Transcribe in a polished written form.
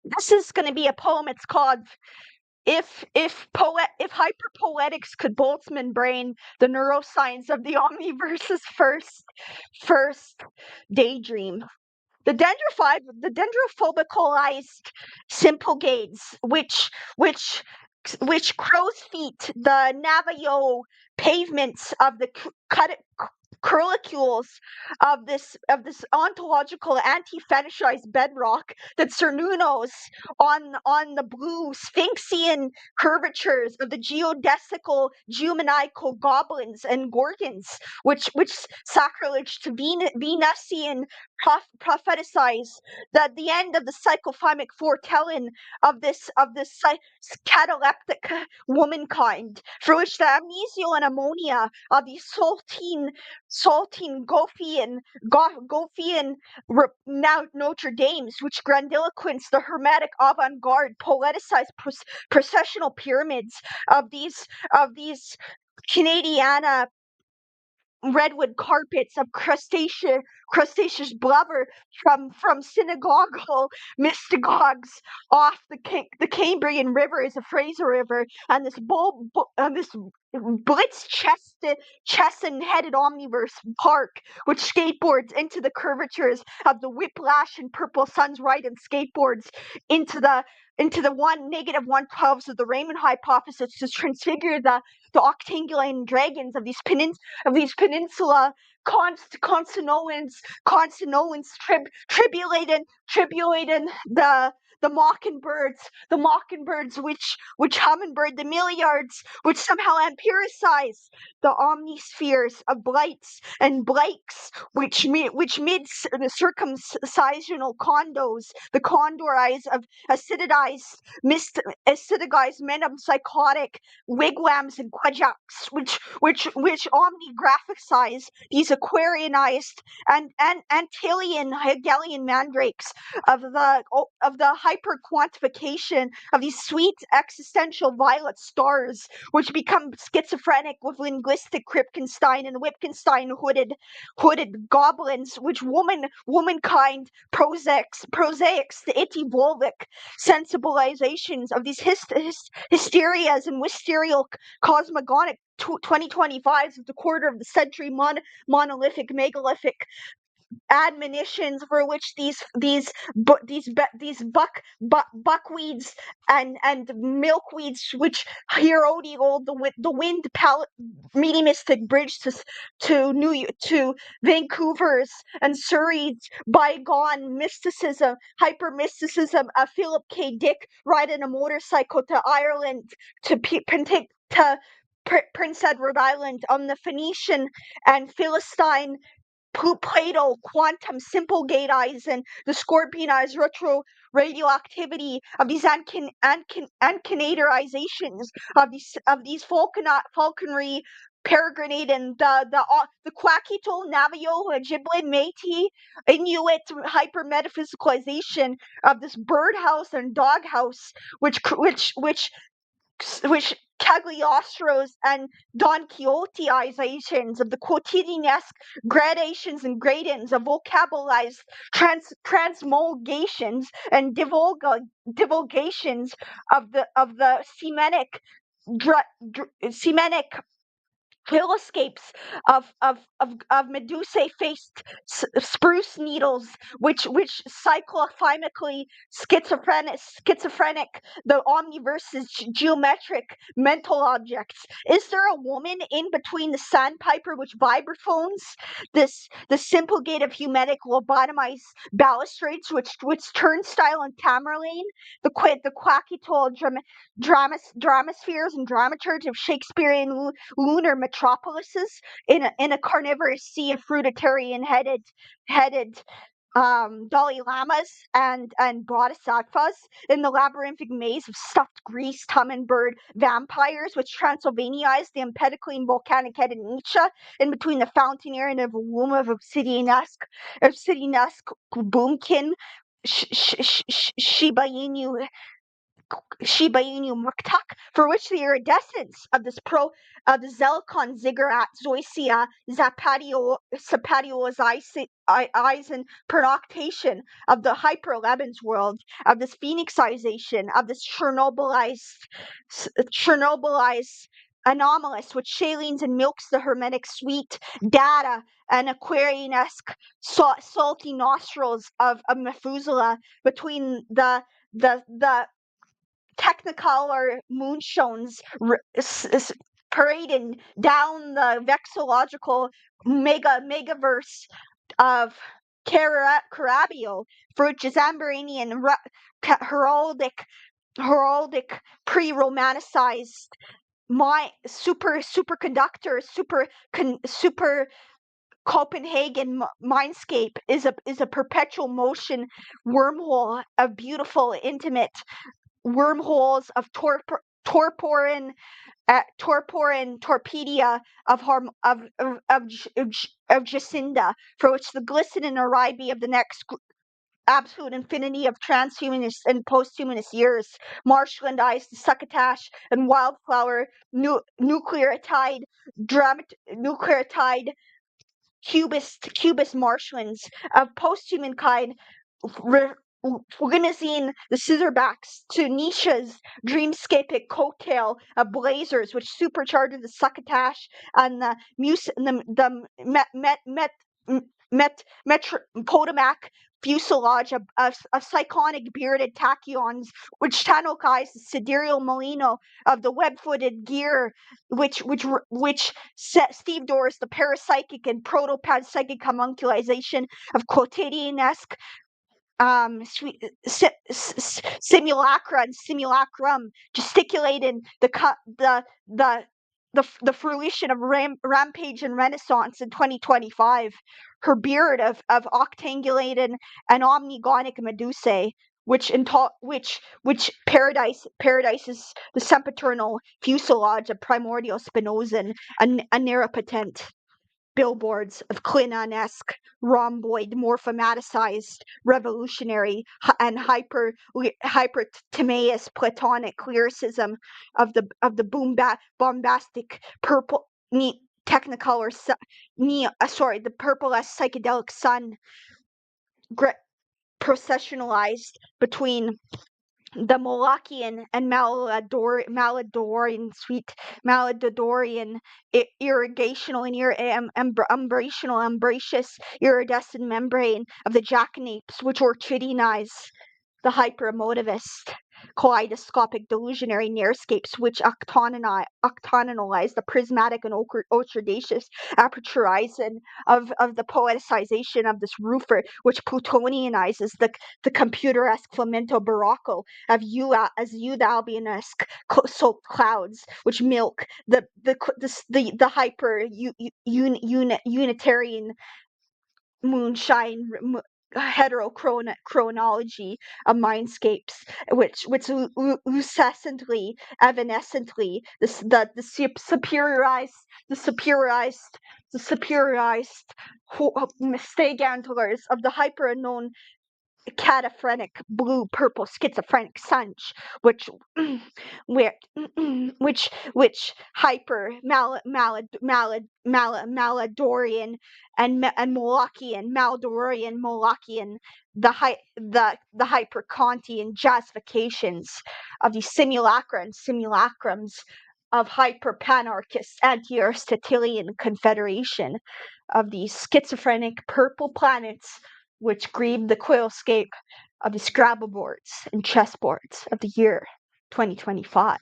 This is going to be a poem. It's called if Hyper-Poetics could Boltzmann brain the neuroscience of the Omniverse's first Daydream. The dendrophobicalized simple gaze, which crow's feet the Navajo pavements of the curlicules of this ontological anti-fetishized bedrock that Cernunnos on the blue Sphinxian curvatures of the geodesical geomaniacal goblins and gorgons, which sacrilege to Venusian prophesize that the end of the cyclophymic foretelling of this cataleptic womankind, for which the amnesial and ammonia of these saltine Gothian now Notre Dames, which grandiloquence the hermetic avant-garde poeticized processional pyramids of these Canadiana redwood carpets of crustaceous blubber from synagogal mystagogues off the Cambrian River is a Fraser River, and this blitz chesson-headed Omniverse park, which skateboards into the curvatures of the whiplash and purple sun's right and skateboards into the -112s of the Raymond hypothesis to transfigure the octangulating dragons of these peninsula Constantinoans tribulating the mockingbirds which hummingbird the milliards, which somehow empiricize the omnispheres of blights and blakes, which mid the circumcisional condos, the condor eyes of acidized metempsychotic wigwams and quajaks, which omnigraphiциze these aquarianized and Antillean Hegelian mandrakes of the hyper quantification of these sweet existential violet stars, which become schizophrenic with linguistic Kripkenstein and Wittgenstein hooded goblins, which womankind prosaics the itivolvic sensibilizations of these hysterias and wisterial cosmogonic 2025s of the quarter of the century monolithic megalithic admonitions for which these buckweeds and milkweeds, which Herodial the wind mediumistic bridge to Vancouver's and Surrey's bygone mysticism, hyper mysticism of Philip K. Dick riding a motorcycle to Ireland to Prince Edward Island on the Phoenician and Philistine Plato, quantum, simple gate eyes, and the scorpion eyes, retro radioactivity of these ancanaderizations of these falconry peregrinate and the Quackito, Navajo, Ojibwe, Métis, Inuit hyper metaphysicalization of this birdhouse and doghouse, which Cagliostros and Don Quixoteizations of the quotidianesque gradations and gradings of vocabularized transmulgations and divulgations of the semenic hillscapes of medusae-faced spruce needles, which cyclophymically schizophrenic the omniverse's geometric mental objects. Is there a woman in between the sandpiper, which vibraphones, the simple gate of humatic lobotomized balustrades, which turnstile and Tamerlane, the quackitol dramaspheres and dramaturge of Shakespearean lunar metropolises in a carnivorous sea of fruitarian headed Dalai Lamas and bodhisattvas in the labyrinthic maze of stuffed greased hummingbird vampires, which Transylvaniaized the Empedoclean volcanic headed Nietzsche in between the fountain and a womb of obsidianesque boomkin Shiba Inu Shiba Inu Muktak, for which the iridescence of the Zelicon ziggurat zoysia zapatioization pernoctation of the hyper Lebensworld, of this phoenixization, of this Chernobylized anomalous, which shalines and milks the hermetic sweet data and Aquarian-esque salty nostrils of Methuselah between the technicolor moonshones parading down the vexillological megaverse of Carabio, for which is Amberanian heraldic pre-romanticized my superconductor super Copenhagen mindscape is a perpetual motion wormhole of beautiful intimate wormholes of torporin torpedia of Jacinda, for which the glistening Arabi of the next absolute infinity of transhumanist and posthumanist years, marshlandized succotash and wildflower nucleotide cubist marshlands of posthuman kind, organizing the scissorbacks to Nisha's dreamscapic coattail of blazers, which supercharges the succotash and the Potomac fuselage of cyclonic bearded tachyons, which Tanokai's the sidereal molino of the web-footed gear, which set Steve Doer's the parapsychic and proto-panpsychic homunculization of quotidian-esque simulacra and simulacrum, gesticulating the fruition of Rampage and Renaissance in 2025. Her beard of octangulated and omnigonic medusae, which paradises the sempiternal fuselage of primordial Spinozan, a neuropotent billboards of Klingon-esque, rhomboid, morphomaticized, revolutionary, and hyper Platonic lyricism of the bombastic purple technicolor the purple-esque psychedelic sun processionalized between the Molochian and Maladorian irrigational and umbraceous iridescent membrane of the jackanapes, which orchidianize the hyper-emotivist kaleidoscopic delusionary nearscapes, which octonalize the prismatic and ultradacious aperturizing of the poeticization of this roofer, which plutonianizes the computer-esque flamenco barocco of youth albion-esque soaked clouds, which milk the hyper unitarian moonshine heterochronology of mindscapes, which lucescently, evanescently, the superiorized stagantlers of the hyper unknown cataphrenic blue purple schizophrenic sunch, which hyper maladorian and Molochian the hyper Kantian jazzifications of the simulacra and simulacrums of hyper panarchist anti-Aristotelian confederation of the schizophrenic purple planets which grieved the quillscape of the Scrabble boards and chessboards of the year 2025.